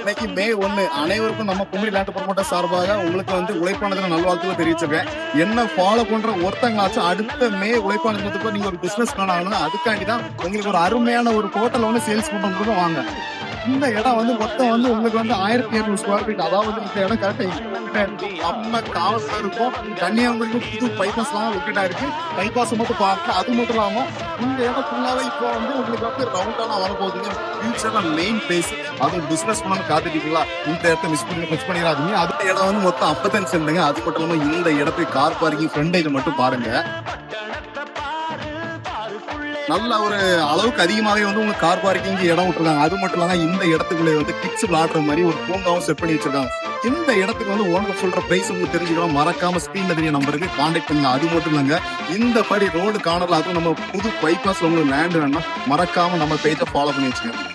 இன்னைக்கு மே 1 அனைவருக்கும் நம்ம குமரி லேண்ட் ப்ரமோட்டர் சார்பாக உங்களுக்கு வந்து உழைப்பான தின நல்வாழ்த்துக்களை தெரிவிச்சிருக்கேன். என்ன ஃபாலோ பண்ற ஒருத்தங்களாச்சும் அடுத்த மே உழைப்பான தினத்துக்கு நீங்க ஒரு பிசினஸ் மேன் ஆகணும். அதுக்காண்டி தான் உங்களுக்கு ஒரு அருமையான ஒரு ஹோட்டல் வந்து சேல்ஸ் பண்றது வாங்க. இந்த இடம் வந்து மொத்தம் வந்து உங்களுக்கு வந்து 1200 ஸ்கொயர் ஃபீட். அதாவது இந்த இடம் கரெக்டா நம்ம காவல்ல இருக்கும். கன்னியாகுமரி புது பைபாஸ் எல்லாம் லொக்கேட் ஆயிருக்கு. பைபாஸ் மட்டும் பார்க்க அது மட்டும் இல்லாம இந்த இடம் ஃபுல்லாவே இப்போ வந்து உங்களுக்கு வந்து ரவுண்டானா வரப்போகுதுங்க. ஃபியூச்சர்ல மெயின் பிளேஸ். அதுவும் பிசினஸ் பண்ண காத்துட்டீங்களா? இந்த இடத்த மிஸ் பண்ணிடாதீங்க. அடுத்த இடம் வந்து மொத்தம் 55 சென்ட்டுங்க. அது மட்டும் இல்லாம இந்த இடத்துக்கு கார் பார்க்கிங் ஃப்ரண்டேஜ் மட்டும் பாருங்க. நல்ல ஒரு அளவுக்கு அதிகமாவே வந்து உங்க கார் பார்க்கிங் இடம் விட்டுருக்காங்க. அது மட்டும் இல்லாம இந்த இடத்துக்குள்ளே வந்து கிட்ஸ் விளையாடுற மாதிரி ஒரு பூங்காவும் செட் பண்ணி வச்சிருக்காங்க. இந்த இடத்துக்கு வந்து ஓனர் சொல்ற பிரைஸ் உங்களுக்கு தெரிஞ்சுக்கலாம். மறக்காம ஸ்கிரீன்ல தெரிய நம்பருக்கு கான்டாக்ட் பண்ணுங்க. அது மட்டும் இல்லைங்க, இந்த படி ரோடு கார்னர்ல அதுவும் நம்ம புது பைபாஸ் உங்களுக்கு லேண்ட் வேணும்னா மறக்காம நம்ம பேஜை ஃபாலோ பண்ணி வச்சுக்கோங்க.